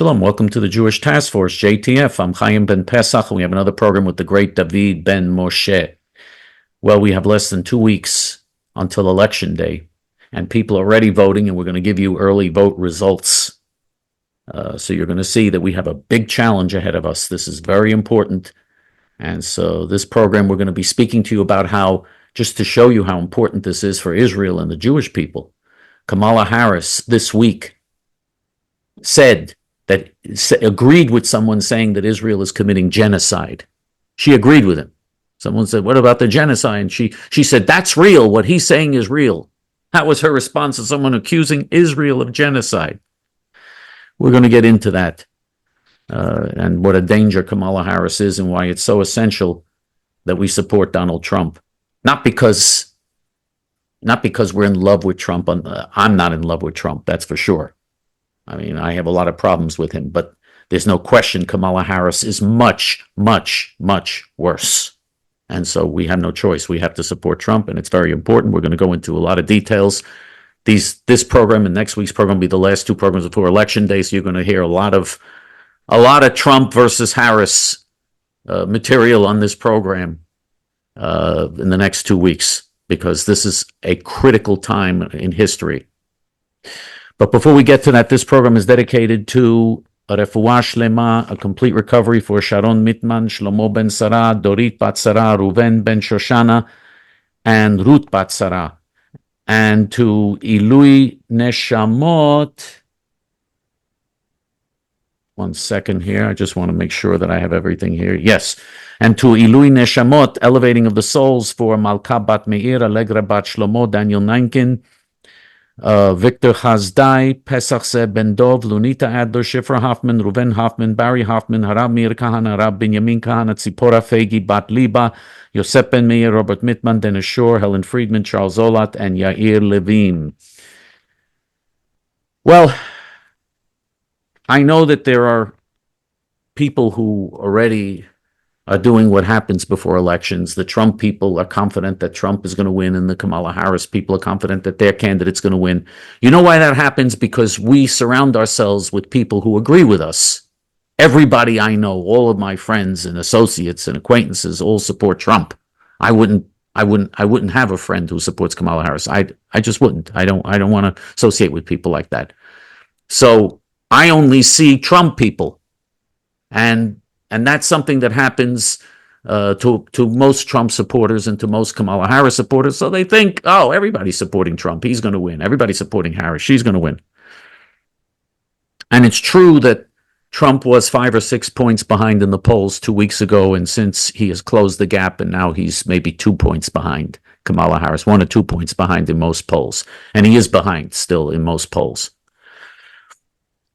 Shalom, welcome to the Jewish Task Force, J.T.F. I'm Chaim ben Pesach, and we have another program with the great David ben Moshe. Well, we have less than 2 weeks until Election Day, and people are already voting, and we're going to give you early vote results. So you're going to see that we have a big challenge ahead of us. This is very important. And so this program, we're going to be speaking to you about how, just to show you how important this is for Israel and the Jewish people, Kamala Harris this week agreed with someone saying that Israel is committing genocide. She agreed with him. Someone said, what about the genocide? And she said, that's real. What he's saying is real. That was her response to someone accusing Israel of genocide. We're going to get into that and what a danger Kamala Harris is and why it's so essential that we support Donald Trump. Not because we're in love with Trump. I'm not in love with Trump, that's for sure. I mean, I have a lot of problems with him, but there's no question Kamala Harris is much, much, much worse. And so we have no choice. We have to support Trump, and it's very important. We're going to go into a lot of details. This program and next week's program will be the last two programs before Election Day, so you're going to hear a lot of Trump versus Harris material on this program in the next 2 weeks, because this is a critical time in history. But before we get to that, this program is dedicated to a refuah shlema, a complete recovery for Sharon Mitman, Shlomo ben Sarah, Dorit bat Sarah, Reuven ben Shoshana, and Ruth bat Sarah, and to Ilui Neshamot. One second here, I just want to make sure that I have everything here. Yes, and to Ilui Neshamot, elevating of the souls for Malka bat Meir, Allegra bat Shlomo, Daniel Nankin, Victor Chazdai, Pesach Zeb Ben Dov, Lunita Adler, Shifra Hoffman, Reuven Hoffman, Barry Hoffman, Harab Meir Kahana, Harab Binyamin Kahana, Tzipora Fegi, Bat Liba, Yosef Ben Meir, Robert Mittman, Dennis Shore, Helen Friedman, Charles Zolat, and Yair Levine. Well, I know that there are people who already are doing what happens before elections. The Trump people are confident that Trump is going to win, and the Kamala Harris people are confident that their candidate's going to win. You know why that happens? Because we surround ourselves with people who agree with us. Everybody I know, all of my friends and associates and acquaintances, all support Trump. I wouldn't have a friend who supports Kamala Harris. I just wouldn't. I don't want to associate with people like that. So I only see Trump people, and that's something that happens to most Trump supporters and to most Kamala Harris supporters. So they think, oh, everybody's supporting Trump. He's going to win. Everybody's supporting Harris. She's going to win. And it's true that Trump was 5 or 6 points behind in the polls 2 weeks ago. And since he has closed the gap, and now he's maybe 2 points behind Kamala Harris, 1 or 2 points behind in most polls. And he is behind still in most polls.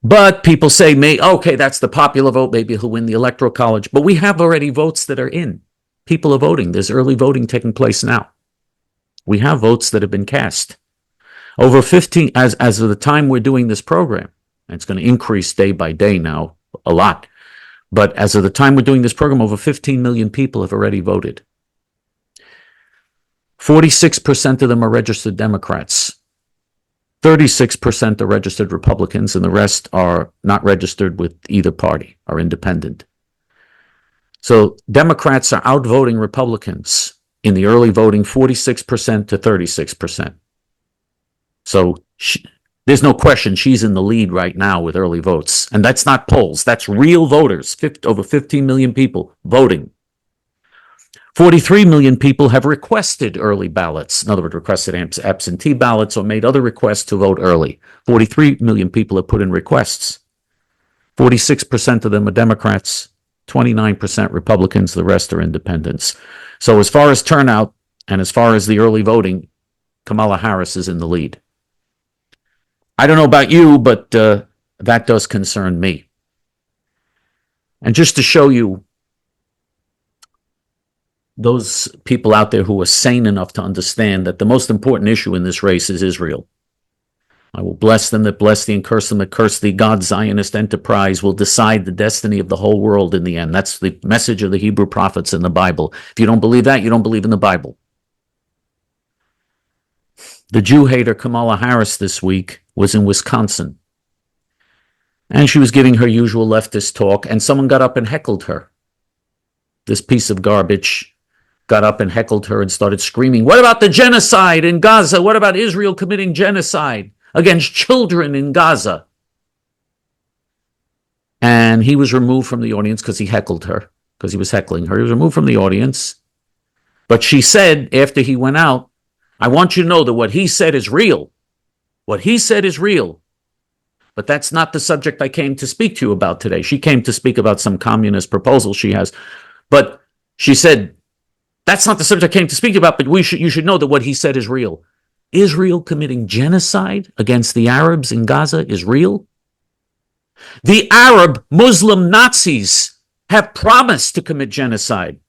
But people say, okay, that's the popular vote. Maybe he'll win the Electoral College. But we have already votes that are in. People are voting. There's early voting taking place now. We have votes that have been cast. Over 15, as of the time we're doing this program, and it's going to increase day by day now, a lot. But as of the time we're doing this program, over 15 million people have already voted. 46% of them are registered Democrats. 36% are registered Republicans, and the rest are not registered with either party, are independent. So Democrats are outvoting Republicans in the early voting 46% to 36%. So there's no question she's in the lead right now with early votes. And that's not polls. That's real voters, over 15 million people voting. 43 million people have requested early ballots. In other words, requested absentee ballots or made other requests to vote early. 43 million people have put in requests. 46% of them are Democrats, 29% Republicans, the rest are independents. So as far as turnout and as far as the early voting, Kamala Harris is in the lead. I don't know about you, but that does concern me. And just to show you those people out there who are sane enough to understand that the most important issue in this race is Israel. I will bless them that bless thee and curse them that curse thee. God's Zionist enterprise will decide the destiny of the whole world in the end. That's the message of the Hebrew prophets in the Bible. If you don't believe that, you don't believe in the Bible. The Jew hater Kamala Harris this week was in Wisconsin. And she was giving her usual leftist talk, and someone got up and heckled her. This piece of garbage got up and heckled her and started screaming, "What about the genocide in Gaza? What about Israel committing genocide against children in Gaza?" And he was removed from the audience because he heckled her, because he was heckling her. He was removed from the audience. But she said, after he went out, "I want you to know that what he said is real. What he said is real. But that's not the subject I came to speak to you about today." She came to speak about some communist proposal she has. But she said, "That's not the subject I came to speak to you about, but you should know that what he said is real. Israel committing genocide against the Arabs in Gaza is real. The Arab Muslim Nazis have promised to commit genocide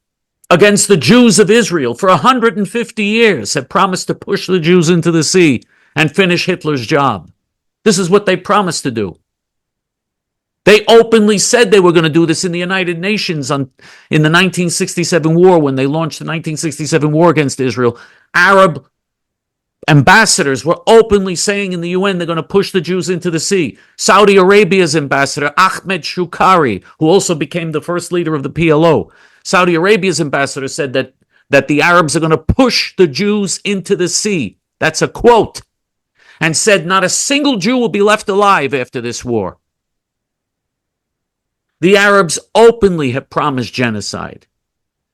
against the Jews of Israel for 150 years, have promised to push the Jews into the sea and finish Hitler's job. This is what they promised to do. They openly said they were going to do this in the United Nations in the 1967 war, when they launched the 1967 war against Israel. Arab ambassadors were openly saying in the UN they're going to push the Jews into the sea. Saudi Arabia's ambassador, Ahmed Shukari, who also became the first leader of the PLO, Saudi Arabia's ambassador said that the Arabs are going to push the Jews into the sea. That's a quote. And said not a single Jew will be left alive after this war. The Arabs openly have promised genocide.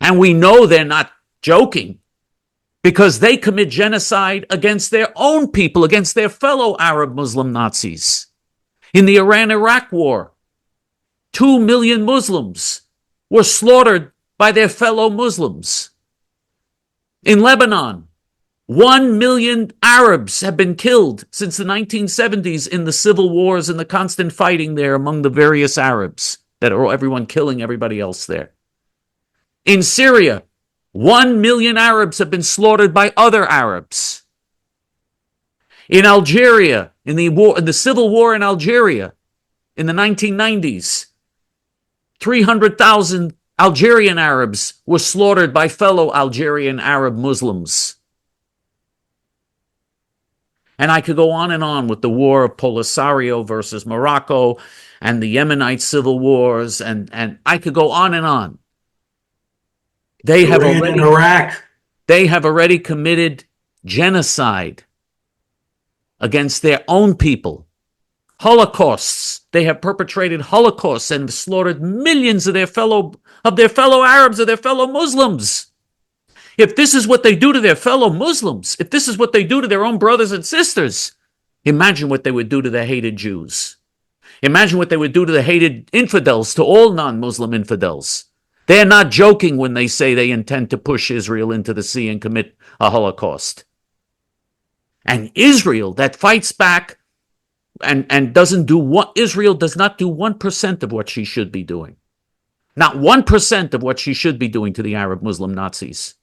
And we know they're not joking, because they commit genocide against their own people, against their fellow Arab Muslim Nazis. In the Iran-Iraq war, 2 million Muslims were slaughtered by their fellow Muslims. In Lebanon, 1 million Arabs have been killed since the 1970s in the civil wars and the constant fighting there among the various Arabs, that are everyone killing everybody else there. In Syria, 1 million Arabs have been slaughtered by other Arabs. In Algeria, in the civil war in Algeria in the 1990s, 300,000 Algerian Arabs were slaughtered by fellow Algerian Arab Muslims. And I could go on with the war of Polisario versus Morocco and the Yemenite civil wars, and I could go on and on. They have already committed genocide against their own people. Holocausts. They have perpetrated holocausts and slaughtered millions of their fellow Arabs, of their fellow Muslims. If this is what they do to their fellow Muslims, if this is what they do to their own brothers and sisters, imagine what they would do to the hated Jews. Imagine what they would do to the hated infidels, to all non-Muslim infidels. They're not joking when they say they intend to push Israel into the sea and commit a Holocaust. And Israel, that fights back and doesn't do what Israel does not do 1% of what she should be doing. Not 1% of what she should be doing to the Arab Muslim Nazis.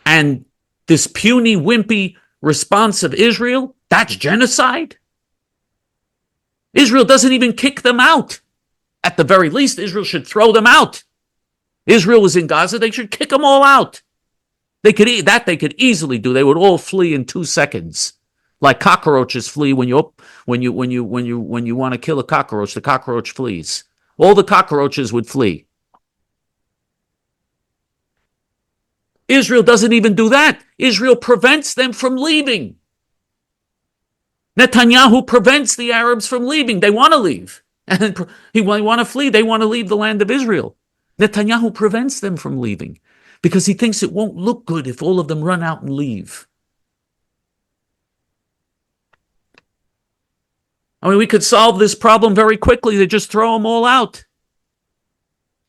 And this puny, wimpy response of Israel, that's genocide? Israel doesn't even kick them out. At the very least, Israel should throw them out. Israel was in Gaza, they should kick them all out. They could easily do. They would all flee in 2 seconds. Like cockroaches flee when you want to kill a cockroach, the cockroach flees. All the cockroaches would flee. Israel doesn't even do that. Israel prevents them from leaving. Netanyahu prevents the Arabs from leaving. They want to leave. And they want to flee. They want to leave the land of Israel. Netanyahu prevents them from leaving because he thinks it won't look good if all of them run out and leave. I mean, we could solve this problem very quickly. They just throw them all out.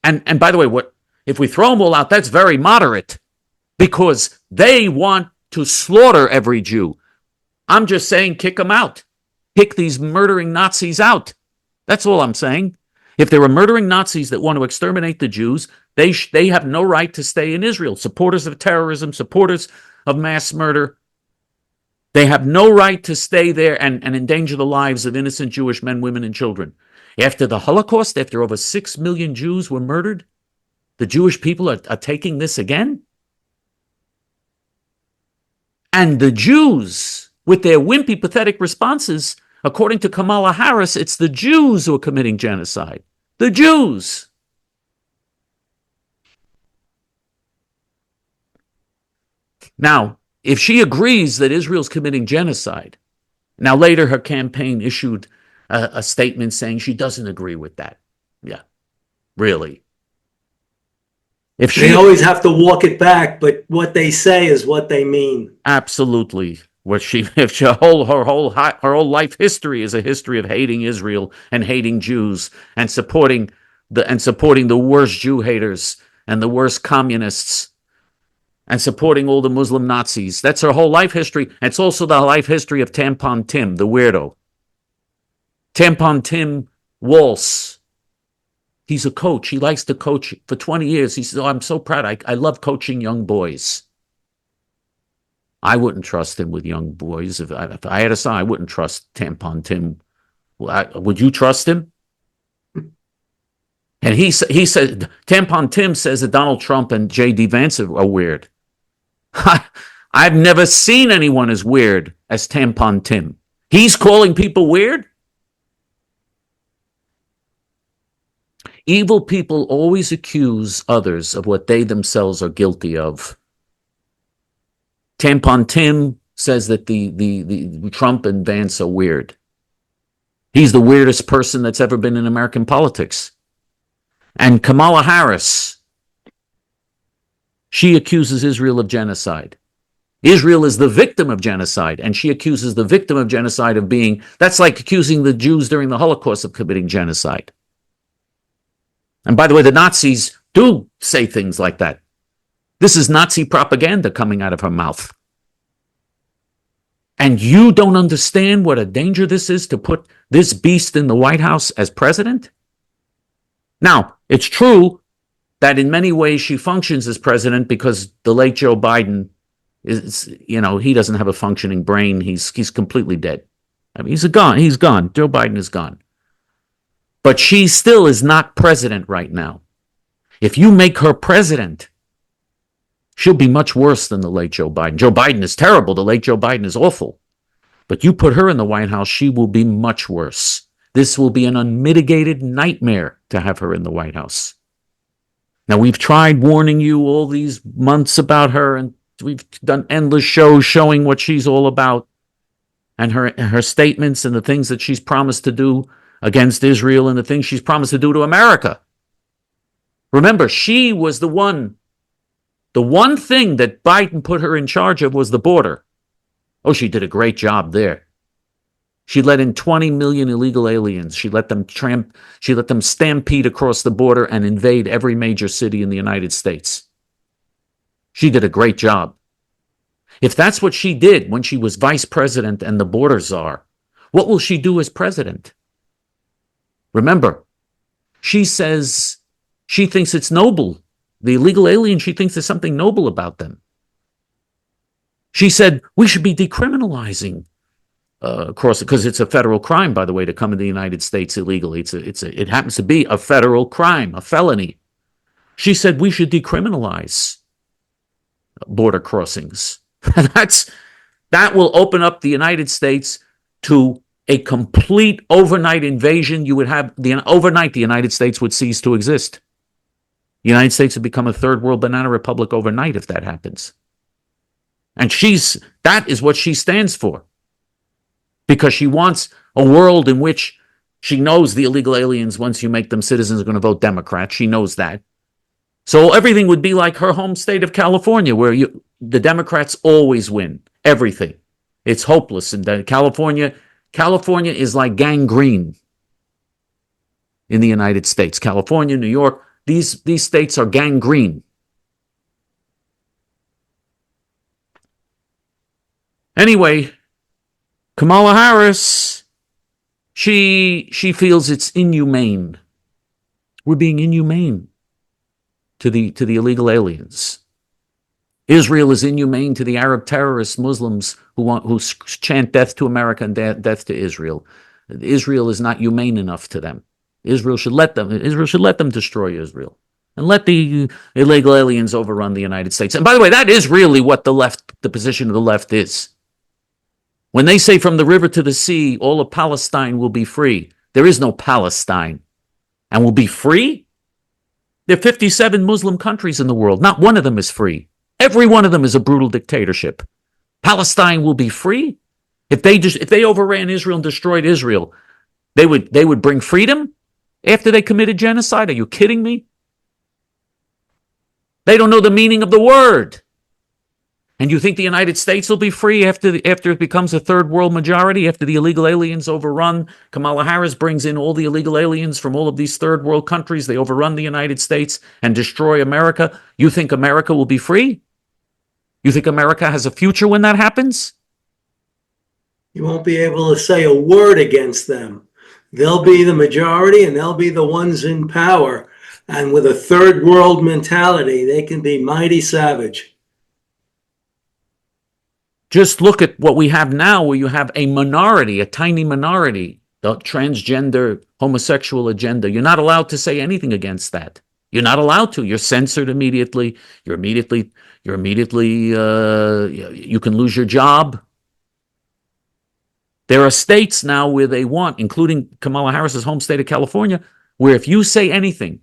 And by the way, if we throw them all out, that's very moderate because they want to slaughter every Jew. I'm just saying kick them out. Kick these murdering Nazis out. That's all I'm saying. If there are murdering Nazis that want to exterminate the Jews, they have no right to stay in Israel. Supporters of terrorism, supporters of mass murder, they have no right to stay there and endanger the lives of innocent Jewish men, women, and children. After the Holocaust, after over 6 million Jews were murdered, the Jewish people are taking this again? And the Jews, with their wimpy, pathetic responses, According to Kamala Harris, it's the Jews who are committing genocide. The Jews. Now, if she agrees that Israel's committing genocide, now later her campaign issued a statement saying she doesn't agree with that. Yeah, really. If they always have to walk it back, but what they say is what they mean. Absolutely. Her whole life history is a history of hating Israel and hating Jews and supporting the worst Jew haters and the worst communists and supporting all the Muslim Nazis. That's her whole life history. It's also the life history of Tampon Tim, the weirdo. Tampon Tim Walsh. He's a coach. He likes to coach for 20 years. He says, I'm so proud. I love coaching young boys. I wouldn't trust him with young boys. If I had a son, I wouldn't trust Tampon Tim. Would you trust him? And he said, Tampon Tim says that Donald Trump and J.D. Vance are weird. I've never seen anyone as weird as Tampon Tim. He's calling people weird? Evil people always accuse others of what they themselves are guilty of. Tampon Tim says that the Trump and Vance are weird. He's the weirdest person that's ever been in American politics. And Kamala Harris, she accuses Israel of genocide. Israel is the victim of genocide, and she accuses the victim of genocide of being, that's like accusing the Jews during the Holocaust of committing genocide. And by the way, the Nazis do say things like that. This is Nazi propaganda coming out of her mouth. And you don't understand what a danger this is to put this beast in the White House as president? Now, it's true that in many ways she functions as president because the late Joe Biden is, he doesn't have a functioning brain. He's completely dead. I mean, he's gone. Joe Biden is gone. But she still is not president right now. If you make her president, she'll be much worse than the late Joe Biden. Joe Biden is terrible. The late Joe Biden is awful. But you put her in the White House, she will be much worse. This will be an unmitigated nightmare to have her in the White House. Now, we've tried warning you all these months about her, and we've done endless shows showing what she's all about and her statements and the things that she's promised to do against Israel and the things she's promised to do to America. Remember, she was the one thing that Biden put her in charge of was the border. Oh, she did a great job there. She let in 20 million illegal aliens. She let them stampede across the border and invade every major city in the United States. She did a great job. If that's what she did when she was vice president and the border czar, what will she do as president? Remember, she says she thinks it's noble. The illegal aliens, she thinks there's something noble about them. She said we should be decriminalizing across, because it's a federal crime, by the way, to come into the United States illegally. It happens to be a federal crime, a felony. She said we should decriminalize border crossings. That will open up the United States to a complete overnight invasion. You would have overnight the United States would cease to exist. The United States would become a third world banana republic overnight if that happens. And that is what she stands for. Because she wants a world in which she knows the illegal aliens, once you make them citizens, are going to vote Democrat. She knows that. So everything would be like her home state of California, where the Democrats always win everything. It's hopeless. And California is like gangrene in the United States. California, New York, these states are gangrene. Anyway, Kamala Harris, she feels it's inhumane. We're being inhumane to the illegal aliens. Israel is inhumane to the Arab terrorist Muslims who chant death to America and death to Israel. Israel is not humane enough to them. Israel should let them destroy Israel and let the illegal aliens overrun the United States. And by the way, that is really what the position of the left is. When they say from the river to the sea, all of Palestine will be free, there is no Palestine. And will be free? There are 57 Muslim countries in the world. Not one of them is free. Every one of them is a brutal dictatorship. Palestine will be free? If they overran Israel and destroyed Israel, they would bring freedom after they committed genocide? Are you kidding me? They don't know the meaning of the word. And you think the United States will be free after it becomes a third world majority, after the illegal aliens overrun? Kamala Harris brings in all the illegal aliens from all of these third world countries. They overrun the United States and destroy America. You think America will be free? You think America has a future when that happens? You won't be able to say a word against them. They'll be the majority and they'll be the ones in power. And with a third world mentality, they can be mighty savage. Just look at what we have now, where you have a minority, a tiny minority, the transgender, homosexual agenda. You're not allowed to say anything against that. You're not allowed to. You're censored immediately. You can lose your job. There are states now where they want, including Kamala Harris's home state of California, where if you say anything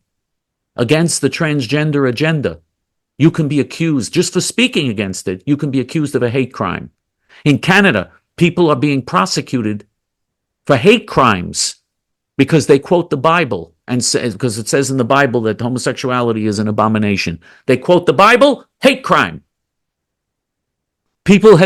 against the transgender agenda, you can be accused, just for speaking against it, you can be accused of a hate crime. In Canada, people are being prosecuted for hate crimes because they quote the Bible, and because it says in the Bible that homosexuality is an abomination. They quote the Bible, hate crime. People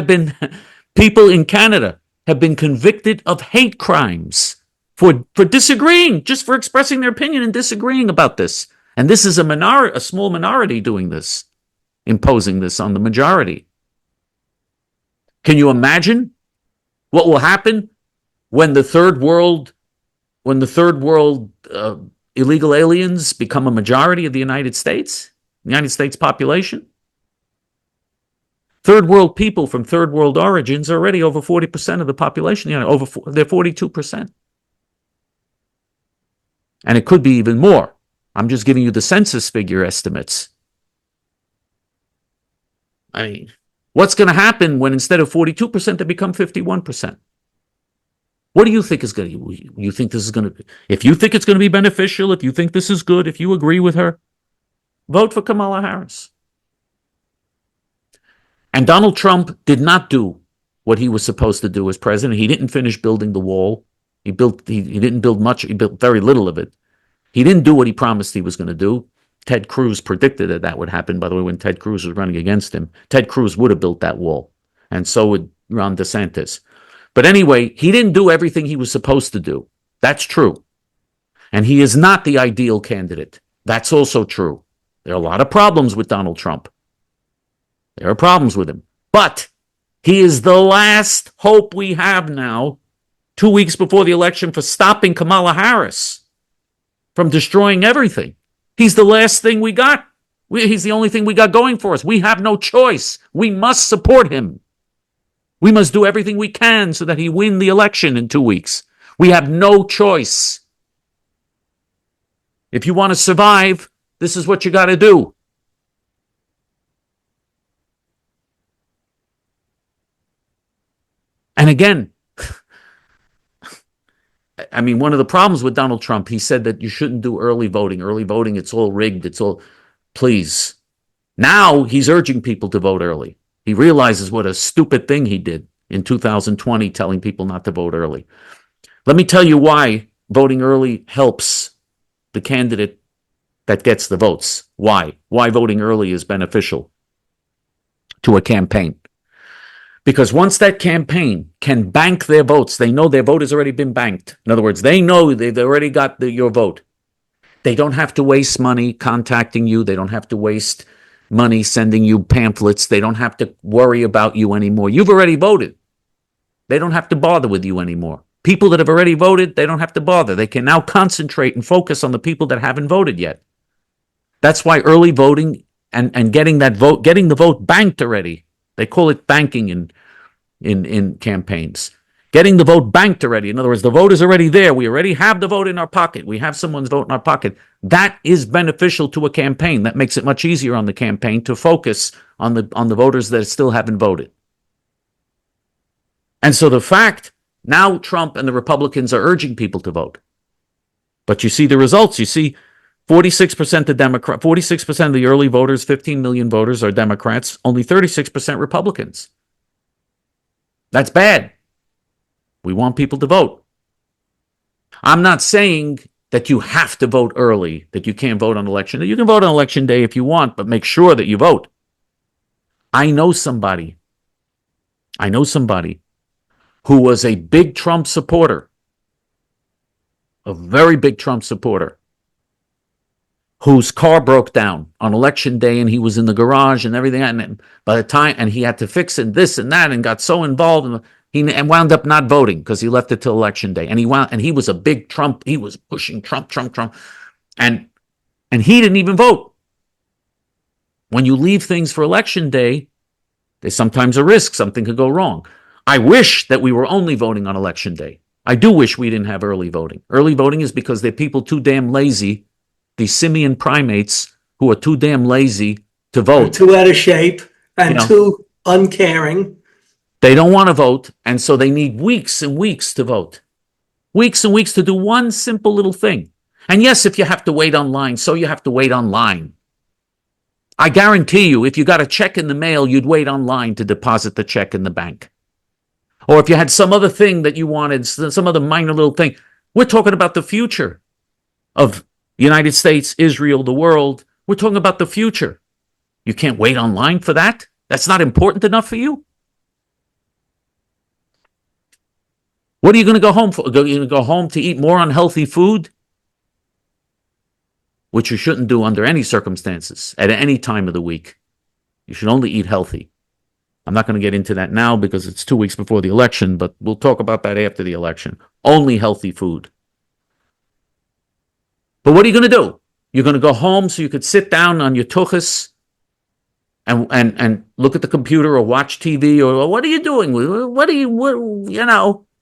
in Canada have been convicted of hate crimes for disagreeing, just for expressing their opinion and disagreeing about this. And this is a small minority doing this, imposing this on the majority. Can you imagine what will happen when the third world illegal aliens become a majority of the United States population? Third world people from third world origins are already over 40% of the population. They're 42%. And it could be even more. I'm just giving you the census figure estimates. I mean, what's going to happen when instead of 42% they become 51%? What do you think is going to, you think this is going to, if you think it's going to be beneficial, if you think this is good, if you agree with her, vote for Kamala Harris. And Donald Trump did not do what he was supposed to do as president. He didn't finish building the wall. He didn't build much. He built very little of it. He didn't do what he promised he was going to do. Ted Cruz predicted that would happen, by the way, when Ted Cruz was running against him. Ted Cruz would have built that wall, and so would Ron DeSantis. But anyway, he didn't do everything he was supposed to do. That's true. And he is not the ideal candidate. That's also true. There are a lot of problems with Donald Trump. There are problems with him. But he is the last hope we have now, 2 weeks before the election, for stopping Kamala Harris from destroying everything. He's the last thing we got. He's the only thing we got going for us. We have no choice. We must support him. We must do everything we can so that he win the election in 2 weeks. We have no choice. If you want to survive, this is what you got to do. And again, I mean, one of the problems with Donald Trump, he said that you shouldn't do early voting. Early voting, it's all rigged. It's all, please. Now he's urging people to vote early. He realizes what a stupid thing he did in 2020, telling people not to vote early. Let me tell you why voting early helps the candidate that gets the votes. Why? Why voting early is beneficial to a campaign. Because once that campaign can bank their votes, they know their vote has already been banked. In other words, they know they've already got your vote. They don't have to waste money contacting you. They don't have to waste money sending you pamphlets. They don't have to worry about you anymore. You've already voted. They don't have to bother with you anymore. People that have already voted, they don't have to bother. They can now concentrate and focus on the people that haven't voted yet. That's why early voting and getting the vote banked already. They call it banking in campaigns. Getting the vote banked already. In other words, the vote is already there. We already have the vote in our pocket. We have someone's vote in our pocket. That is beneficial to a campaign. That makes it much easier on the campaign to focus on the voters that still haven't voted. And so the fact, now Trump and the Republicans are urging people to vote. But you see the results. You see 46% of 46% of the early voters, 15 million voters are Democrats, only 36% Republicans. That's bad. We want people to vote. I'm not saying that you have to vote early, that you can't vote on election day. You can vote on election day if you want, but make sure that you vote. I know somebody who was a big Trump supporter, a very big Trump supporter, whose car broke down on election day and he was in the garage and everything. And by the time, and he had to fix it, this and that, and got so involved, and he wound up not voting because he left it till election day. And he was a big Trump. He was pushing Trump, and he didn't even vote. When you leave things for election day, there's sometimes a risk something could go wrong. I wish that we were only voting on election day. I do wish we didn't have early voting. Early voting is because they're people too damn lazy, these simian primates who are too damn lazy to vote. Too out of shape and too uncaring. They don't want to vote, and so they need weeks and weeks to vote. Weeks and weeks to do one simple little thing. And yes, if you have to wait online, so you have to wait online. I guarantee you, if you got a check in the mail, you'd wait online to deposit the check in the bank. Or if you had some other thing that you wanted, some other minor little thing. We're talking about the future of the United States, Israel, the world. We're talking about the future. You can't wait online for that? That's not important enough for you? What are you going to go home for? Are you going to go home to eat more unhealthy food? Which you shouldn't do under any circumstances, at any time of the week. You should only eat healthy. I'm not going to get into that now because it's 2 weeks before the election, but we'll talk about that after the election. Only healthy food. But what are you going to do? You're going to go home so you could sit down on your tuchus and look at the computer or watch TV, or what are you doing?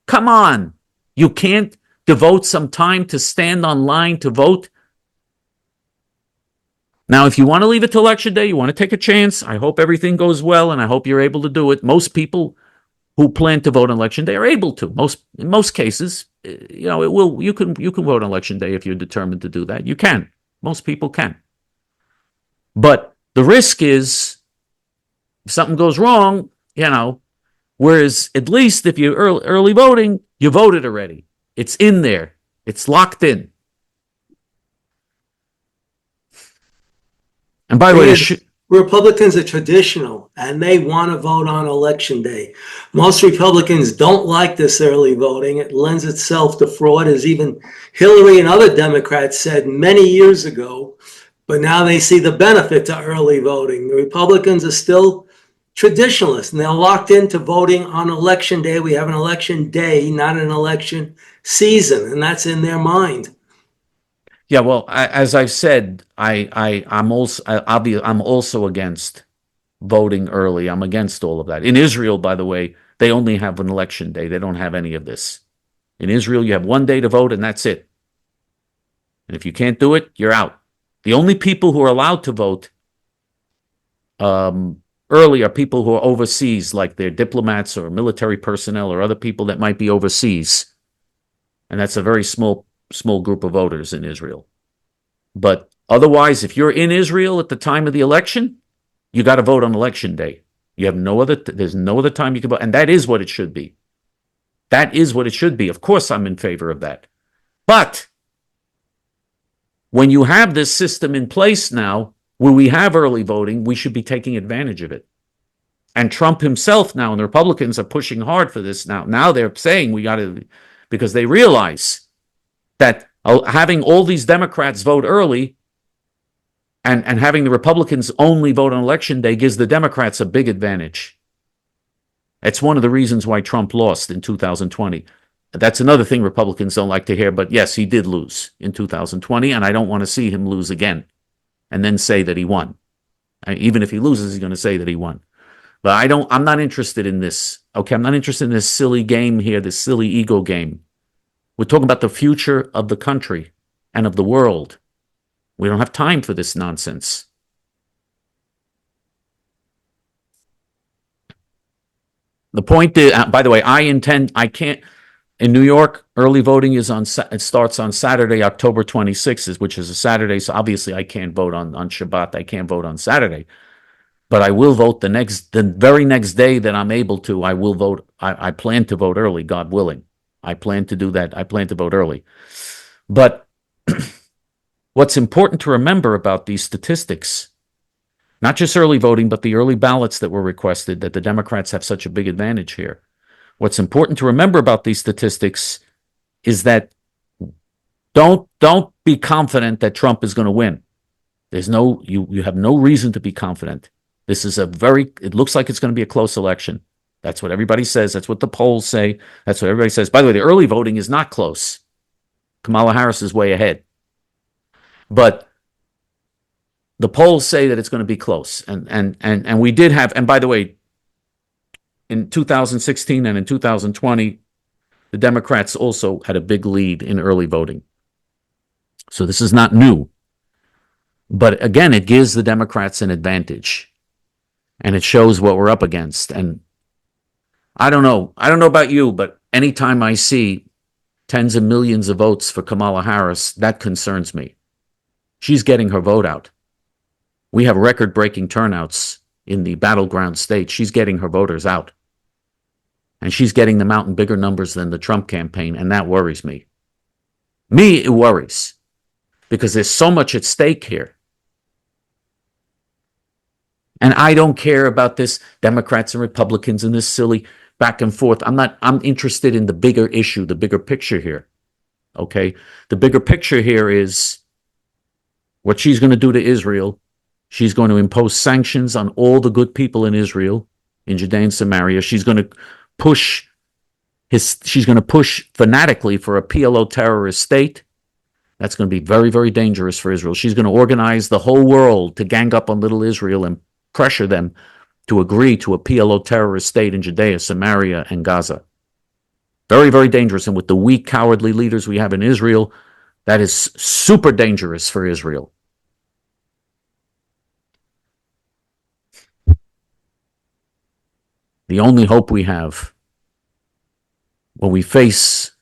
Come on. You can't devote some time to stand online to vote. Now, if you want to leave it to election day, you want to take a chance, I hope everything goes well, and I hope you're able to do it. Most people who plan to vote on election day are able to. In most cases, you can vote on election day if you're determined to do that. You can. Most people can. But the risk is if something goes wrong, whereas at least if you're early voting, you voted already. It's in there. It's locked in. And by the way, Republicans are traditional and they want to vote on election day. Most Republicans don't like this early voting. It lends itself to fraud, as even Hillary and other Democrats said many years ago. But now they see the benefit to early voting. The Republicans are still traditionalists and they're locked into voting on election day. We have an election day, not an election season, and that's in their mind. Yeah, well, as I've said, I'm also against voting early. I'm against all of that. In Israel, by the way, they only have an election day. They don't have any of this. In Israel, you have one day to vote, and that's it. And if you can't do it, you're out. The only people who are allowed to vote early are people who are overseas, like they're diplomats or military personnel or other people that might be overseas. And that's a very small group of voters in Israel. But otherwise, if you're in Israel at the time of the election, you got to vote on election day. You have there's no other time you can vote. And that is what it should be. That is what it should be. Of course, I'm in favor of that. But when you have this system in place now, where we have early voting, we should be taking advantage of it. And Trump himself now, and the Republicans are pushing hard for this now. Now they're saying we got to, because they realize that having all these Democrats vote early and having the Republicans only vote on election day gives the Democrats a big advantage. It's one of the reasons why Trump lost in 2020. That's another thing Republicans don't like to hear, but yes, he did lose in 2020, and I don't want to see him lose again and then say that he won. Even if he loses, he's going to say that he won. But I'm not interested in this. Okay, I'm not interested in this silly game here, this silly ego game. We're talking about the future of the country and of the world. We don't have time for this nonsense. The point is, by the way, I can't, in New York, early voting is it starts on Saturday, October 26th, which is a Saturday. So obviously I can't vote on Shabbat. I can't vote on Saturday, but I will vote the very next day that I'm able to. I will vote. I plan to vote early, God willing. I plan to do that. I plan to vote early. But what's important to remember about these statistics, not just early voting, but the early ballots that were requested, that the Democrats have such a big advantage here. What's important to remember about these statistics is that don't be confident that Trump is going to win. There's no, you have no reason to be confident. This is it looks like it's going to be a close election. That's what everybody says. That's what the polls say. That's what everybody says. By the way, the early voting is not close. Kamala Harris is way ahead. But the polls say that it's going to be close. And we did have, and by the way, in 2016 and in 2020, the Democrats also had a big lead in early voting. So this is not new. But again, it gives the Democrats an advantage. And it shows what we're up against. And I don't know about you, but anytime I see tens of millions of votes for Kamala Harris, that concerns me. She's getting her vote out. We have record-breaking turnouts in the battleground states. She's getting her voters out. And she's getting them out in bigger numbers than the Trump campaign, and that worries me. It worries. Because there's so much at stake here. And I don't care about this Democrats and Republicans and this silly back and forth. I'm interested in the bigger issue, the bigger picture here. Okay? The bigger picture here is what she's going to do to Israel. She's going to impose sanctions on all the good people in Israel, in Judea and Samaria. She's going to push fanatically for a PLO terrorist state. That's going to be very, very dangerous for Israel. She's going to organize the whole world to gang up on little Israel and pressure them to agree to a PLO terrorist state in Judea, Samaria, and Gaza. Very, very dangerous. And with the weak, cowardly leaders we have in Israel, that is super dangerous for Israel. The only hope we have when we face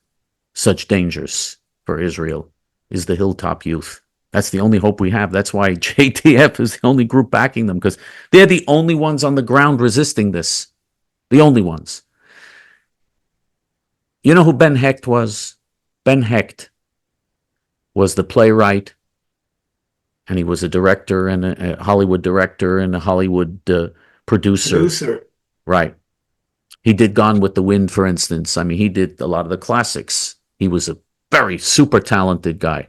such dangers for Israel is the hilltop youth. That's the only hope we have. That's why J.T.F. is the only group backing them, because they're the only ones on the ground resisting this. The only ones. You know who Ben Hecht was? Ben Hecht was the playwright, and he was a director and a Hollywood director and a Hollywood producer. Right. He did Gone with the Wind, for instance. I mean, he did a lot of the classics. He was a very super talented guy.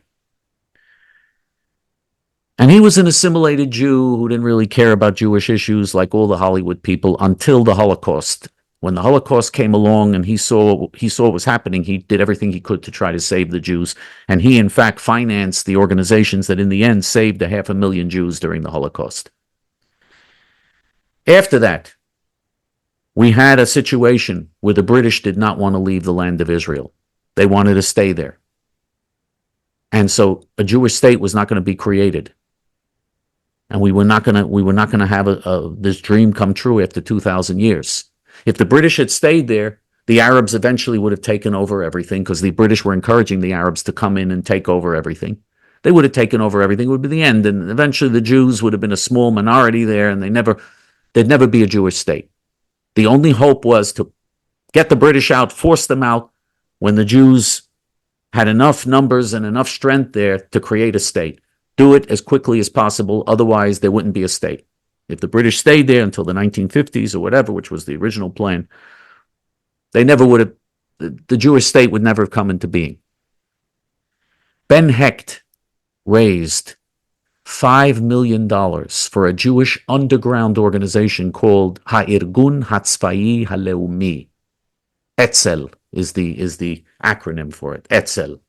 And he was an assimilated Jew who didn't really care about Jewish issues like all the Hollywood people until the Holocaust. When the Holocaust came along and he saw what was happening, he did everything he could to try to save the Jews. And he, in fact, financed the organizations that in the end saved 500,000 Jews during the Holocaust. After that, we had a situation where the British did not want to leave the land of Israel. They wanted to stay there. And so a Jewish state was not going to be created. And we were not going to have this dream come true after 2,000 years. If the British had stayed there, the Arabs eventually would have taken over everything, because the British were encouraging the Arabs to come in and take over everything. They would have taken over everything. It would be the end. And eventually the Jews would have been a small minority there, and there'd never be a Jewish state. The only hope was to get the British out, force them out when the Jews had enough numbers and enough strength there to create a state. Do it as quickly as possible, otherwise there wouldn't be a state. If the British stayed there until the 1950s or whatever, which was the original plan, they never would have, the Jewish state would never have come into being. Ben Hecht raised $5 million for a Jewish underground organization called Ha'irgun Hatzvayi Haleumi. Etzel is the acronym for it. Etzel.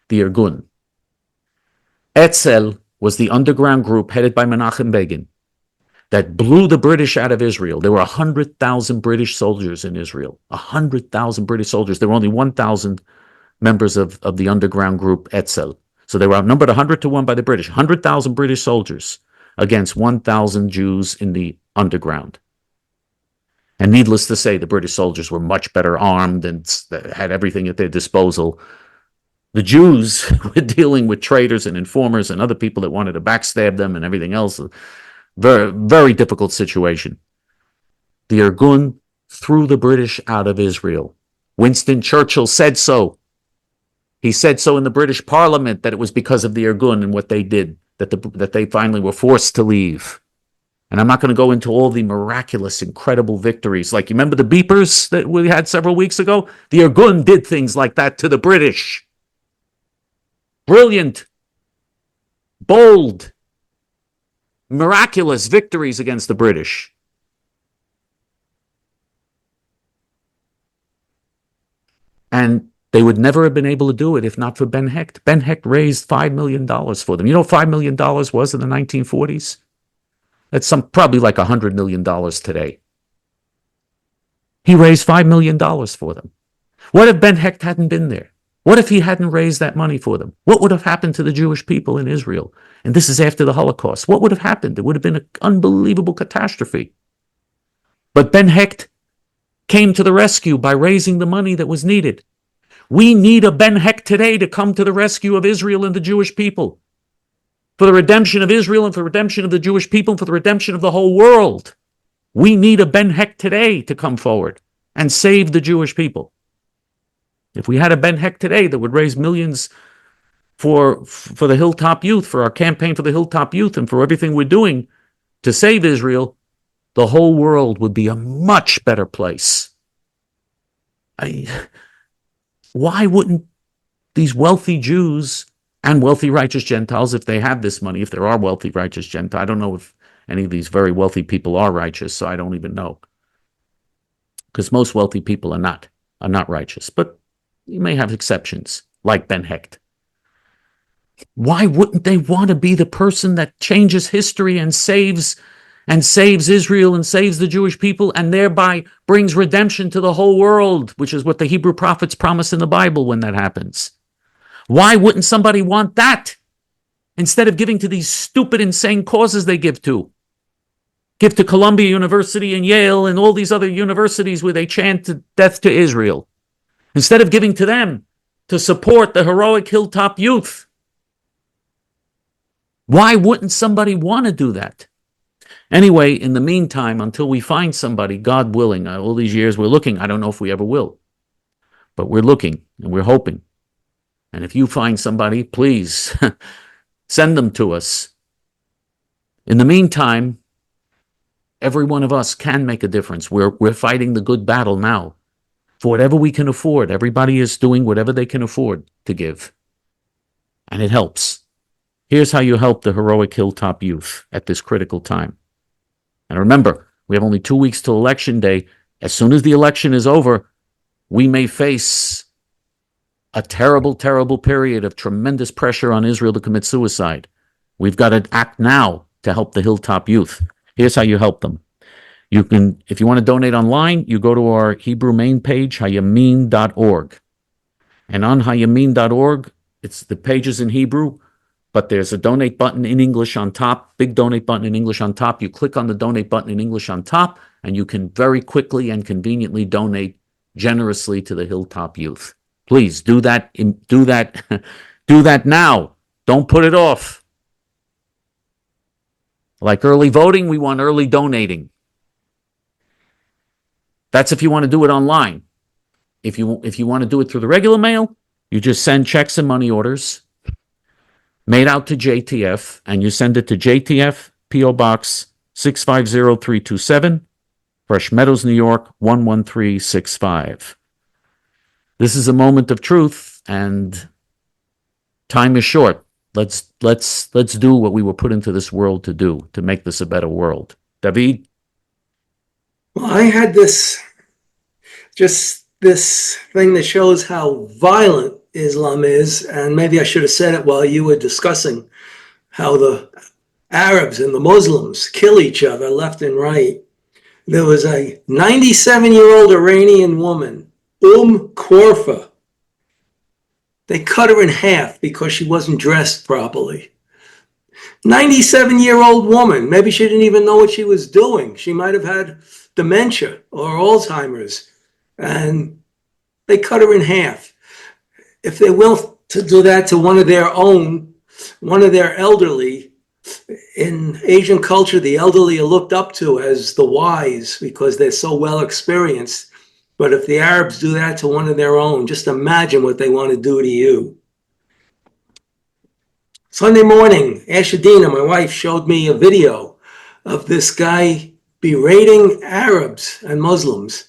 The Irgun. Etzel was the underground group headed by Menachem Begin that blew the British out of Israel. There were 100,000 British soldiers in Israel. 100,000 British soldiers. There were only 1,000 members of the underground group Etzel. So they were outnumbered 100-1 by the British. 100,000 British soldiers against 1,000 Jews in the underground. And needless to say, the British soldiers were much better armed and had everything at their disposal. The Jews were dealing with traitors and informers and other people that wanted to backstab them and everything else. Very, very difficult situation. The Irgun threw the British out of Israel. Winston Churchill said so. He said so in the British Parliament, that it was because of the Irgun and what they did that they finally were forced to leave. And I'm not going to go into all the miraculous, incredible victories. Like, you remember the beepers that we had several weeks ago? The Irgun did things like that to the British. Brilliant, bold, miraculous victories against the British. And they would never have been able to do it if not for Ben Hecht. Ben Hecht raised $5 million for them. You know what $5 million was in the 1940s? That's probably like $100 million today. He raised $5 million for them. What if Ben Hecht hadn't been there? What if he hadn't raised that money for them? What would have happened to the Jewish people in Israel? And this is after the Holocaust. What would have happened? It would have been an unbelievable catastrophe. But Ben Hecht came to the rescue by raising the money that was needed. We need a Ben Hecht today to come to the rescue of Israel and the Jewish people. For the redemption of Israel and for the redemption of the Jewish people and for the redemption of the whole world. We need a Ben Hecht today to come forward and save the Jewish people. If we had a Ben Hecht today that would raise millions for the Hilltop Youth, for our campaign for the Hilltop Youth, and for everything we're doing to save Israel, the whole world would be a much better place. Why wouldn't these wealthy Jews and wealthy righteous Gentiles, if they have this money, if there are wealthy righteous Gentiles, I don't know if any of these very wealthy people are righteous, so I don't even know. Because most wealthy people are not righteous. But you may have exceptions, like Ben Hecht. Why wouldn't they want to be the person that changes history and saves Israel and saves the Jewish people and thereby brings redemption to the whole world, which is what the Hebrew prophets promise in the Bible when that happens? Why wouldn't somebody want that instead of giving to these stupid, insane causes they give to? Give to Columbia University and Yale and all these other universities where they chant death to Israel. Instead of giving to them to support the heroic Hilltop Youth. Why wouldn't somebody want to do that? Anyway, in the meantime, until we find somebody, God willing, all these years we're looking, I don't know if we ever will. But we're looking and we're hoping. And if you find somebody, please send them to us. In the meantime, every one of us can make a difference. We're fighting the good battle now. For whatever we can afford, everybody is doing whatever they can afford to give. And it helps. Here's how you help the heroic Hilltop Youth at this critical time. And remember, we have only 2 weeks till Election Day. As soon as the election is over, we may face a terrible, terrible period of tremendous pressure on Israel to commit suicide. We've got to act now to help the Hilltop Youth. Here's how you help them. You can, if you want to donate online, you go to our Hebrew main page, hayamin.org. And on hayamin.org, the page is in Hebrew, but there's a donate button in English on top, big donate button in English on top. You click on the donate button in English on top, and you can very quickly and conveniently donate generously to the Hilltop Youth. Please do that. Do that now. Don't put it off. Like early voting, we want early donating. That's if you want to do it online. If you want to do it through the regular mail, you just send checks and money orders made out to J.T.F. and you send it to J.T.F. P.O. Box 650327, Fresh Meadows, New York 11365. This is a moment of truth, and time is short. Let's do what we were put into this world to do, to make this a better world. David? Well, I had this thing that shows how violent Islam is, and maybe I should have said it while you were discussing how the Arabs and the Muslims kill each other left and right. There was a 97-year-old Iranian woman, Korfa. They cut her in half because she wasn't dressed properly. 97-year-old woman. Maybe she didn't even know what she was doing. She might have had dementia or Alzheimer's, and they cut her in half. If they will to do that to one of their own, one of their elderly, in Asian culture, the elderly are looked up to as the wise because they're so well experienced. But if the Arabs do that to one of their own, just imagine what they want to do to you. Sunday morning, Ashadina, my wife, showed me a video of this guy berating Arabs and Muslims.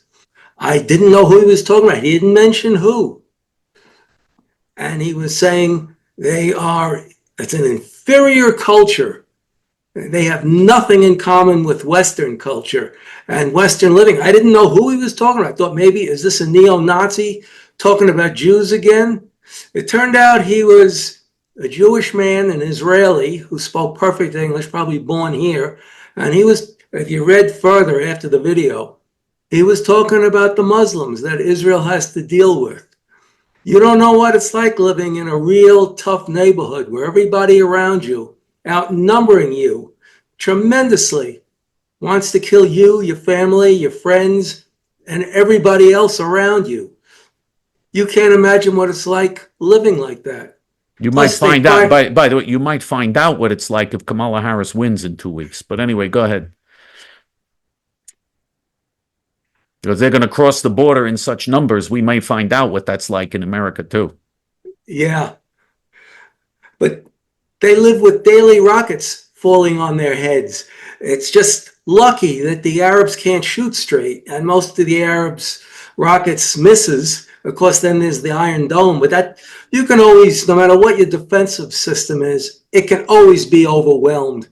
I didn't know who he was talking about. He didn't mention who. And he was saying it's an inferior culture. They have nothing in common with Western culture and Western living. I didn't know who he was talking about. I thought maybe, is this a neo-Nazi talking about Jews again? It turned out he was a Jewish man, an Israeli, who spoke perfect English, probably born here. And he was, if you read further after the video, he was talking about the Muslims that Israel has to deal with. You don't know what it's like living in a real tough neighborhood where everybody around you, outnumbering you tremendously, wants to kill you, your family, your friends, and everybody else around you. You can't imagine what it's like living like that. You might find out, by the way, you might find out what it's like if Kamala Harris wins in 2 weeks. But anyway, go ahead. Because they're going to cross the border in such numbers, we may find out what that's like in America too. Yeah. But they live with daily rockets falling on their heads. It's just lucky that the Arabs can't shoot straight, and most of the Arabs' rockets misses. Of course, then there's the Iron Dome, but that you can always, no matter what your defensive system is, it can always be overwhelmed.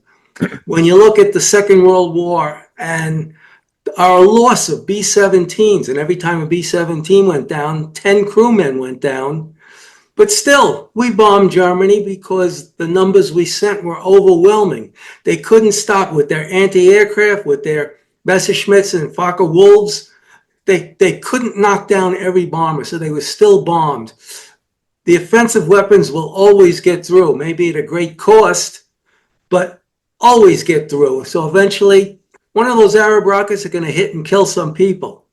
When you look at the Second World War and our loss of B-17s, and every time a B-17 went down, 10 crewmen went down. But still, we bombed Germany because the numbers we sent were overwhelming. They couldn't stop with their anti-aircraft, with their Messerschmitts and Fokker Wolves. They couldn't knock down every bomber, so they were still bombed. The offensive weapons will always get through, maybe at a great cost, but always get through. So eventually, one of those Arab rockets are going to hit and kill some people.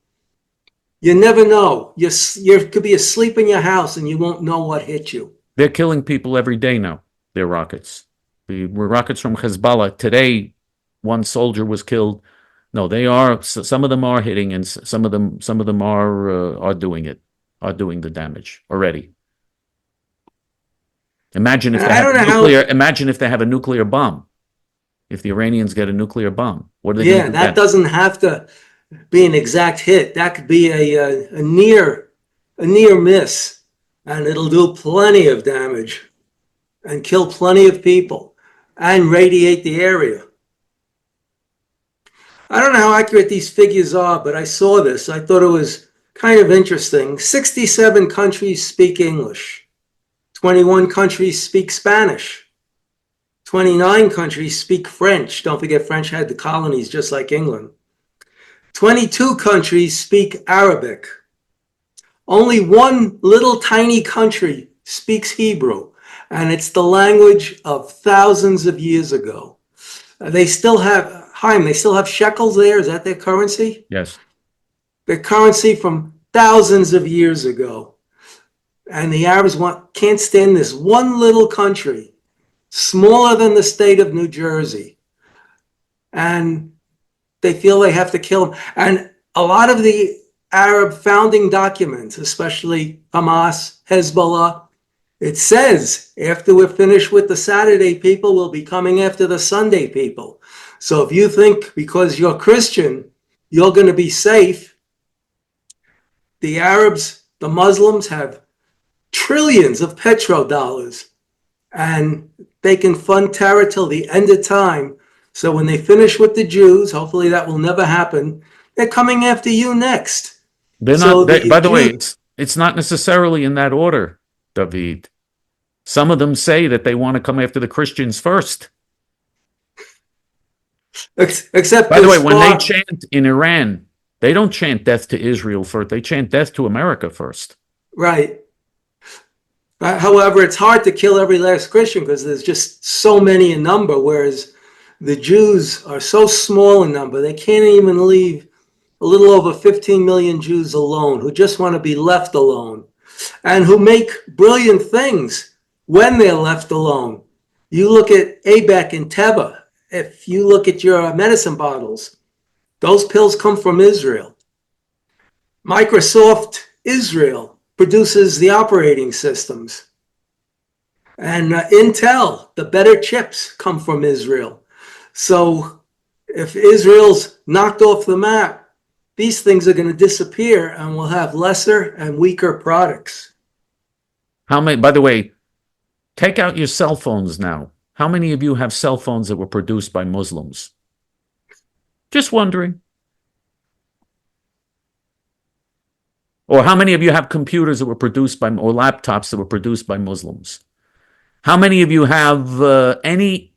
You never know. You could be asleep in your house and you won't know what hit you. They're killing people every day now, their rockets. The rockets from Hezbollah. Today, one soldier was killed. No, they are, some of them are hitting, and some of them are doing it, are doing the damage already. Imagine if they have a nuclear bomb. If the Iranians get a nuclear bomb, what are they going to do? Yeah, that doesn't have to be an exact hit. That could be a near miss, and it'll do plenty of damage and kill plenty of people and radiate the area. I don't know how accurate these figures are, but I saw this. I thought it was kind of interesting. 67 countries speak English. 21 countries speak Spanish. 29 countries speak French. Don't forget, French had the colonies just like England. 22 countries speak Arabic. Only one little tiny country speaks Hebrew, and it's the language of thousands of years ago. They still have, Chaim, they still have shekels there. Is that their currency? Yes. Their currency from thousands of years ago. And the Arabs can't stand this one little country, smaller than the state of New Jersey. And they feel they have to kill them. And a lot of the Arab founding documents, especially Hamas, Hezbollah, it says after we're finished with the Saturday people, we'll be coming after the Sunday people. So if you think because you're Christian, you're going to be safe, the Arabs, the Muslims have trillions of petrodollars, and they can fund terror till the end of time. So when they finish with the Jews, hopefully that will never happen, they're coming after you next. They're not. By the way, it's not necessarily in that order, David. Some of them say that they want to come after the Christians first. Except, by the way, when they chant in Iran, they don't chant death to Israel first. They chant death to America first. Right. However, it's hard to kill every last Christian because there's just so many in number, whereas the Jews are so small in number, they can't even leave a little over 15 million Jews alone who just want to be left alone and who make brilliant things when they're left alone. You look at ABEC and Teva. If you look at your medicine bottles, those pills come from Israel. Microsoft Israel produces the operating systems. And Intel, the better chips come from Israel. So if Israel's knocked off the map, these things are going to disappear and we'll have lesser and weaker products. How many, by the way, take out your cell phones now. How many of you have cell phones that were produced by Muslims? Just wondering. Or how many of you have computers that were produced by, or laptops that were produced by Muslims? How many of you have any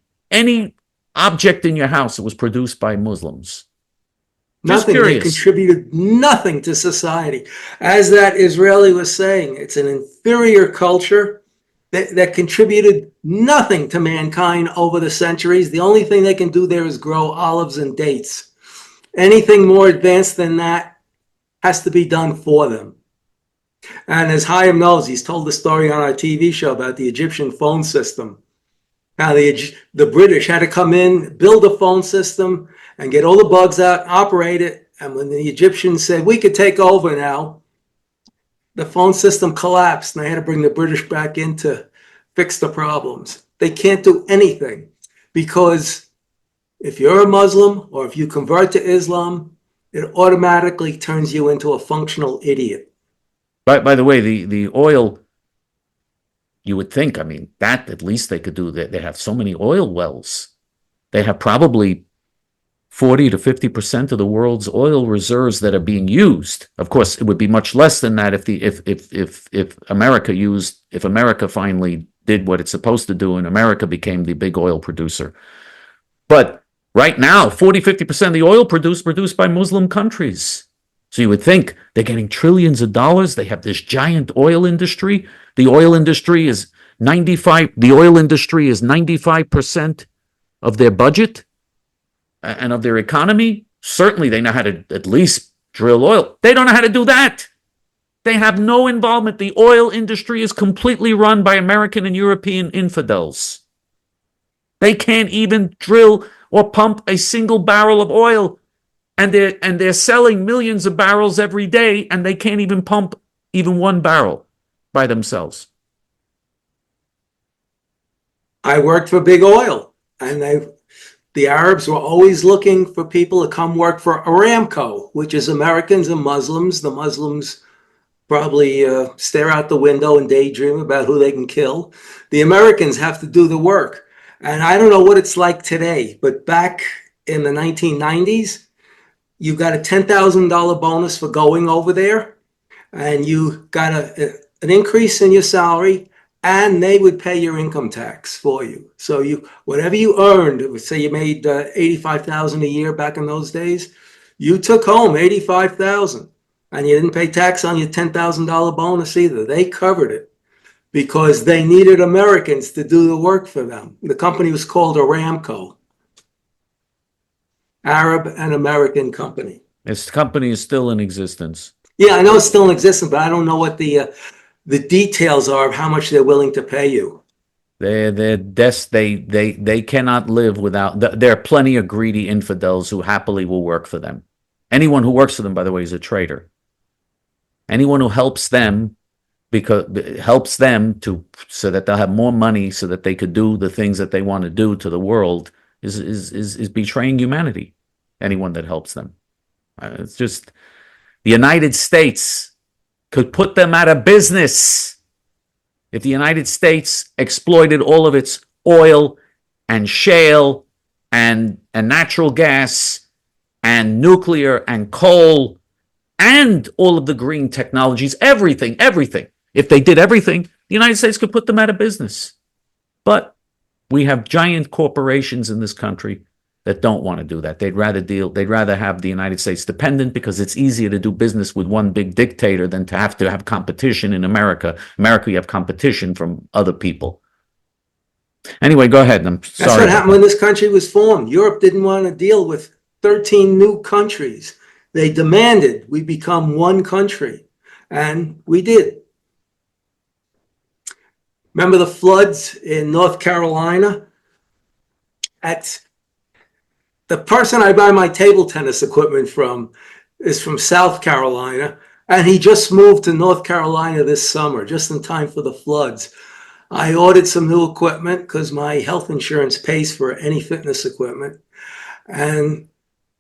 object in your house that was produced by Muslims? Just Nothing. They curious. contributed nothing to society. As that Israeli was saying, it's an inferior culture that contributed nothing to mankind over the centuries. The only thing they can do there is grow olives and dates. Anything more advanced than that has to be done for them. And as Chaim knows, he's told the story on our TV show about the Egyptian phone system. How the British had to come in, build a phone system, and get all the bugs out, operate it. And when the Egyptians said, we could take over now, the phone system collapsed, and they had to bring the British back in to fix the problems. They can't do anything because if you're a Muslim or if you convert to Islam, it automatically turns you into a functional idiot. By the way, the oil, you would think, I mean, that at least they could do. They have so many oil wells. They have probably 40 to 50% of the world's oil reserves that are being used. Of course, it would be much less than that if America finally did what it's supposed to do and America became the big oil producer. But right now, 40, 50% of the oil produced by Muslim countries. So you would think they're getting trillions of dollars. They have this giant oil industry. The oil industry is 95% of their budget and of their economy. Certainly they know how to at least drill oil. They don't know how to do that. They have no involvement. The oil industry is completely run by American and European infidels. They can't even drill or pump a single barrel of oil. And they're selling millions of barrels every day, and they can't even pump even one barrel by themselves. I worked for Big Oil, and the Arabs were always looking for people to come work for Aramco, which is Americans and Muslims. The Muslims probably stare out the window and daydream about who they can kill. The Americans have to do the work. And I don't know what it's like today, but back in the 1990s, you got a $10,000 bonus for going over there, and you got an increase in your salary, and they would pay your income tax for you. So whatever you earned, say you made $85,000 a year back in those days, you took home $85,000, and you didn't pay tax on your $10,000 bonus either. They covered it because they needed Americans to do the work for them. The company was called Aramco. Arab and American company. This company is still in existence. Yeah, I know it's still in existence, but I don't know what the details are of how much they're willing to pay you. They cannot live without. There are plenty of greedy infidels who happily will work for them. Anyone who works for them, by the way, is a traitor. Anyone who helps them so that they'll have more money, so that they could do the things that they want to do to the world, is betraying humanity. Anyone that helps them. It's just, the United States could put them out of business if the United States exploited all of its oil and shale and natural gas and nuclear and coal and all of the green technologies, everything. If they did everything, the United States could put them out of business. But we have giant corporations in this country that don't want to do that. They'd rather have the United States dependent because it's easier to do business with one big dictator than to have competition in America. America, you have competition from other people. Anyway, go ahead. I'm sorry. That's what happened when this country was formed. Europe didn't want to deal with 13 new countries. They demanded we become one country, and we did. Remember the floods in North Carolina? The person I buy my table tennis equipment from is from South Carolina, and he just moved to North Carolina this summer, just in time for the floods. I ordered some new equipment because my health insurance pays for any fitness equipment, and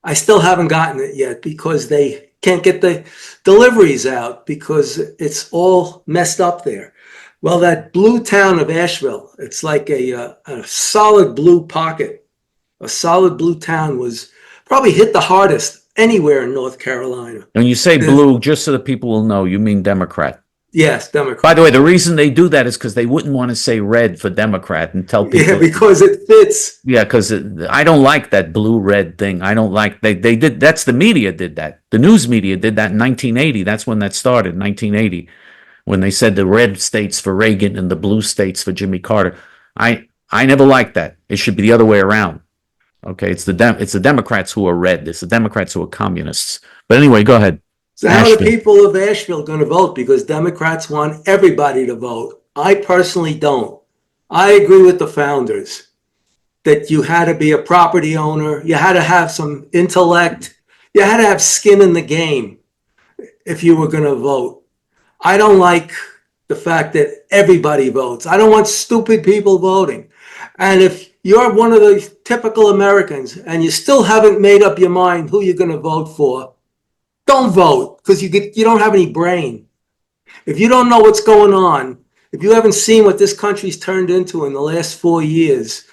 I still haven't gotten it yet because they can't get the deliveries out because it's all messed up there. Well, that blue town of Asheville, it's like a solid blue pocket. A solid blue town was probably hit the hardest anywhere in North Carolina. When you say blue, just so that people will know, you mean Democrat. Yes, Democrat. By the way, the reason they do that is because they wouldn't want to say red for Democrat and tell people. Yeah, because it fits. Yeah, because I don't like that blue-red thing. I don't like, they did, that's the media did that. The news media did that in 1980. That's when that started, 1980, when they said the red states for Reagan and the blue states for Jimmy Carter. I never liked that. It should be the other way around. Okay, it's the Democrats who are red. It's the Democrats who are communists. But anyway, go ahead. So how are the people of Asheville going to vote? Because Democrats want everybody to vote. I personally don't. I agree with the founders that you had to be a property owner. You had to have some intellect. You had to have skin in the game if you were going to vote. I don't like the fact that everybody votes. I don't want stupid people voting. And if you're one of the typical Americans and you still haven't made up your mind who you're going to vote for, don't vote because you don't have any brain. If you don't know what's going on, if you haven't seen what this country's turned into in the last 4 years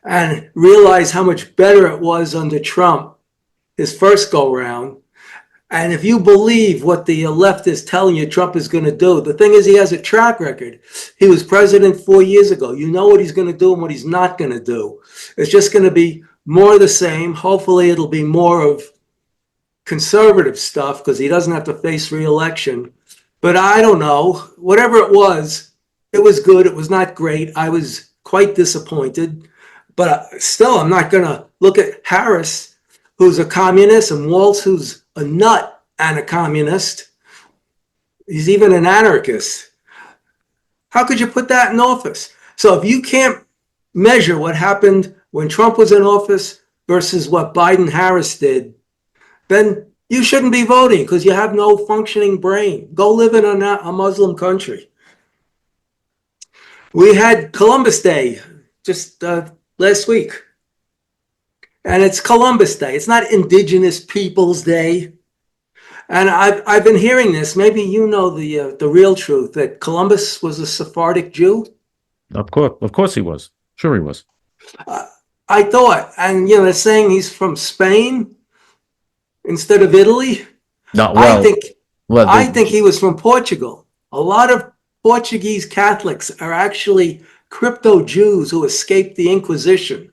and realize how much better it was under Trump, his first go round, and if you believe what the left is telling you Trump is going to do, the thing is he has a track record. He was president 4 years ago. You know what he's going to do and what he's not going to do. It's just going to be more of the same. Hopefully it'll be more of conservative stuff because he doesn't have to face re-election. But I don't know. Whatever it was good. It was not great. I was quite disappointed. But still, I'm not going to look at Harris, who's a communist, and Waltz, who's a nut and a communist. He's even an anarchist. How could you put that in office? So if you can't measure what happened when Trump was in office versus what Biden-Harris did, then you shouldn't be voting because you have no functioning brain. Go live in a Muslim country. We had Columbus Day just last week. And it's Columbus Day. It's not Indigenous Peoples Day. And I've been hearing this. Maybe you know the real truth, that Columbus was a Sephardic Jew. Of course he was. Sure he was. I thought, and they're saying he's from Spain instead of Italy. No, well, I think he was from Portugal. A lot of Portuguese Catholics are actually crypto Jews who escaped the Inquisition.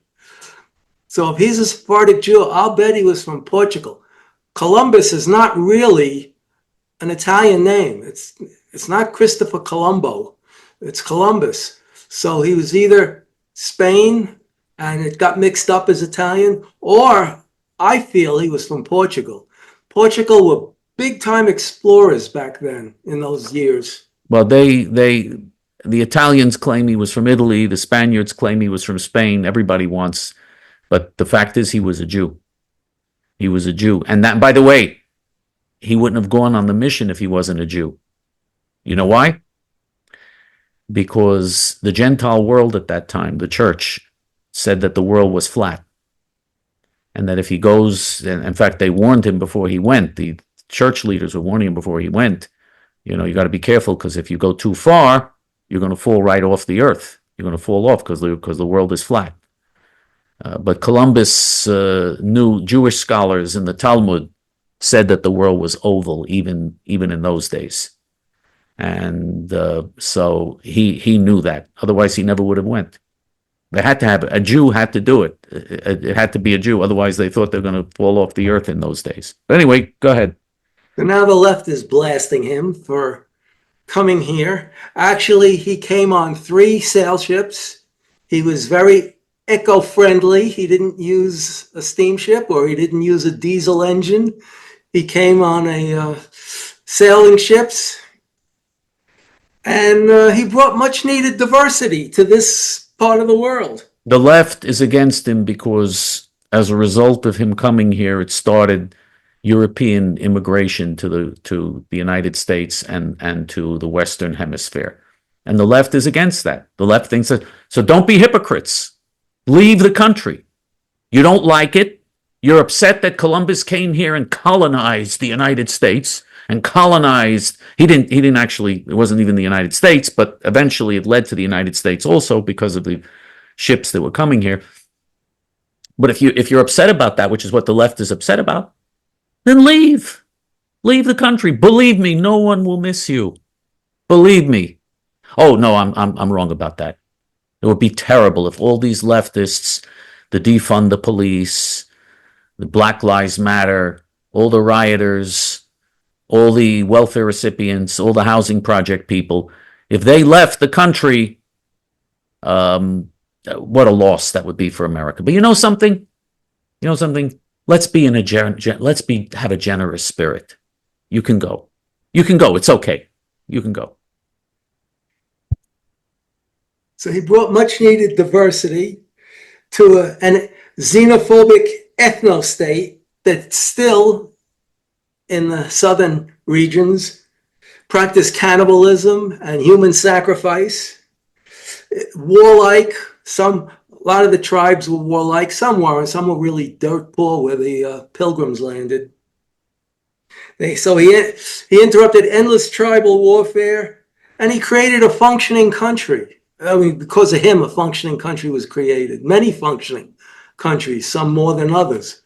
So if he's a Sephardic Jew, I'll bet he was from Portugal. Columbus is not really an Italian name. It's not Christopher Colombo. It's Columbus. So he was either Spain and it got mixed up as Italian, or I feel he was from Portugal. Portugal were big time explorers back then in those years. Well, the Italians claim he was from Italy. The Spaniards claim he was from Spain. Everybody wants. But the fact is he was a Jew. He was a Jew. And that, by the way, he wouldn't have gone on the mission if he wasn't a Jew. You know why? Because the Gentile world at that time, the church, said that the world was flat. And that if he goes, and in fact, they warned him before he went, the church leaders were warning him before he went, you got to be careful because if you go too far, you're going to fall right off the earth. You're going to fall off because the world is flat. But Columbus knew, Jewish scholars in the Talmud said that the world was oval, even in those days. And so he knew that. Otherwise, he never would have went. They had to have a Jew had to do it. It had to be a Jew. Otherwise, they thought they were going to fall off the earth in those days. But anyway, go ahead. So now the left is blasting him for coming here. Actually, he came on 3 sail ships. He was very eco-friendly. He didn't use a steamship or he didn't use a diesel engine. He came on a sailing ships, and he brought much needed diversity to this part of the world. The left is against him because as a result of him coming here, it started European immigration to the United States and to the Western Hemisphere. And the left is against that. The left thinks that, so don't be hypocrites. Leave the country. You don't like it. You're upset that Columbus came here and colonized the United States and colonized, he didn't actually, it wasn't even the United States, but eventually it led to the United States also because of the ships that were coming here. But if you're upset about that, which is what the left is upset about, then leave. Leave the country. Believe me, no one will miss you. Believe me. Oh no, I'm wrong about that. It would be terrible if all these leftists, the defund the police, the Black Lives Matter, all the rioters, all the welfare recipients, all the housing project people, if they left the country, what a loss that would be for America. But you know something? You know something? Let's have a generous spirit. You can go. You can go. It's okay. You can go. So he brought much needed diversity to a xenophobic ethno-state that still in the southern regions practice cannibalism and human sacrifice. Warlike, a lot of the tribes were warlike, some weren't, some were really dirt poor where the pilgrims landed. So he interrupted endless tribal warfare, and he created a functioning country. I mean, because of him, a functioning country was created. Many functioning countries, some more than others.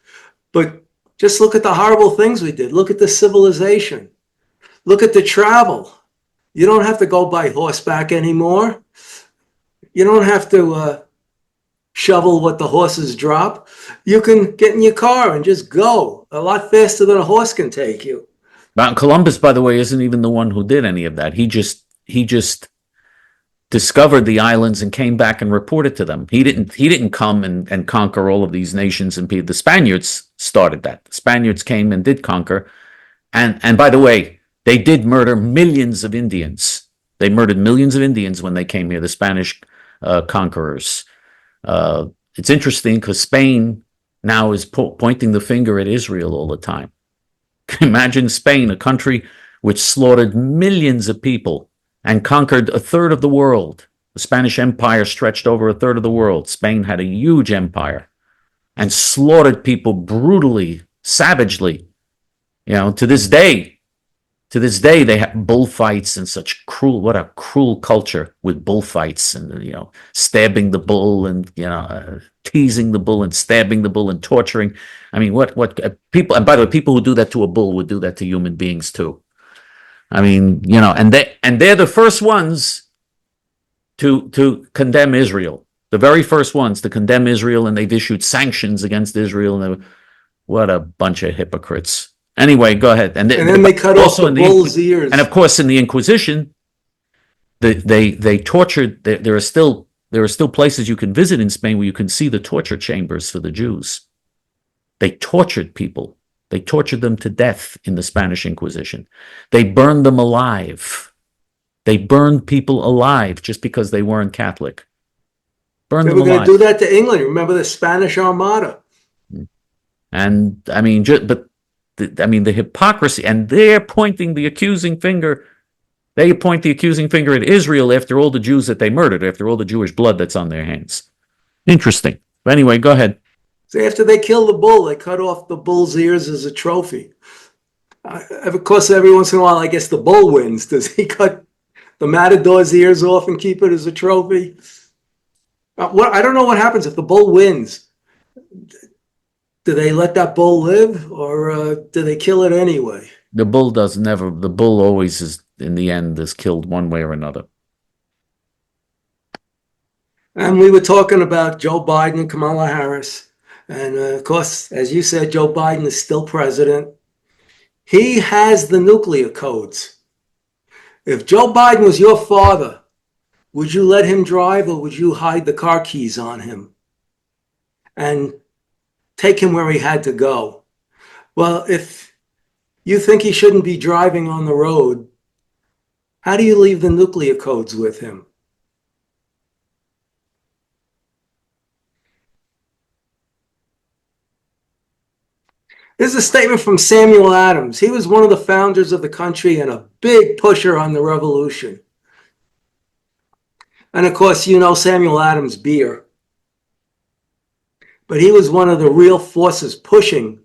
But just look at the horrible things we did. Look at the civilization. Look at the travel. You don't have to go by horseback anymore. You don't have to shovel what the horses drop. You can get in your car and just go a lot faster than a horse can take you. Now, Columbus, by the way, isn't even the one who did any of that. He just discovered the islands and came back and reported to them. He didn't come and conquer all of these nations and people. The Spaniards started that. The Spaniards came and did conquer. And by the way, they did murder millions of Indians. They murdered millions of Indians when they came here, the Spanish conquerors. It's interesting because Spain now is pointing the finger at Israel all the time. Imagine Spain, a country which slaughtered millions of people and conquered a third of the world. The Spanish Empire stretched over a third of the world. Spain had a huge empire and slaughtered people brutally, savagely. You know, to this day, they have bullfights and what a cruel culture with bullfights and, stabbing the bull and, teasing the bull and stabbing the bull and torturing. I mean, what people, and by the way, people who do that to a bull would do that to human beings too. I mean, and they're the first ones to condemn Israel. The very first ones to condemn Israel, and they've issued sanctions against Israel. And what a bunch of hypocrites. Anyway, go ahead. And then they cut off the bull's ears. And of course, in the Inquisition, they tortured. There are still places you can visit in Spain where you can see the torture chambers for the Jews. They tortured people. They tortured them to death in the Spanish Inquisition. They burned them alive. They burned people alive just because they weren't Catholic. Burned them alive. They were going to do that to England. Remember the Spanish Armada? And I mean, the hypocrisy, and they're pointing the accusing finger. They point the accusing finger at Israel after all the Jews that they murdered, after all the Jewish blood that's on their hands. Interesting. But anyway, go ahead. So after they kill the bull, they cut off the bull's ears as a trophy. Of course, every once in a while, I guess the bull wins. Does he cut the matador's ears off and keep it as a trophy? I don't know what happens if the bull wins. Do they let that bull live, or do they kill it anyway? The bull always is, in the end, is killed one way or another. And we were talking about Joe Biden and Kamala Harris. And of course, as you said, Joe Biden is still president. He has the nuclear codes. If Joe Biden was your father, would you let him drive, or would you hide the car keys on him and take him where he had to go? Well, if You think he shouldn't be driving on the road. How do you leave the nuclear codes with him? This is a statement from Samuel Adams. He was one of the founders of the country and a big pusher on the revolution. And of course, you know Samuel Adams' beer. But he was one of the real forces pushing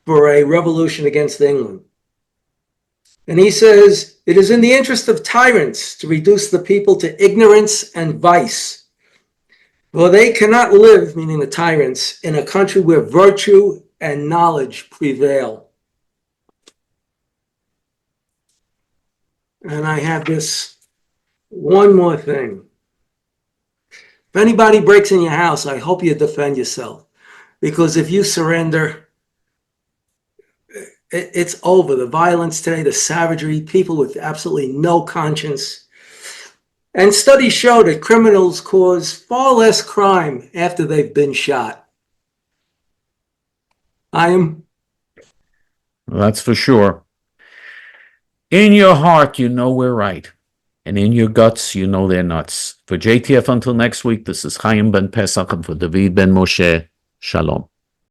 for a revolution against England. And he says, it is in the interest of tyrants to reduce the people to ignorance and vice. For they cannot live, meaning the tyrants, in a country where virtue and knowledge prevail. And I have this one more thing. If anybody breaks in your house, I hope you defend yourself. Because if you surrender, it's over. The violence today, the savagery, people with absolutely no conscience. And studies show that criminals cause far less crime after they've been shot. That's for sure. In your heart, you know we're right. And in your guts, you know they're nuts. For J.T.F. until next week, this is Chaim Ben Pesach, and for David Ben Moshe, Shalom.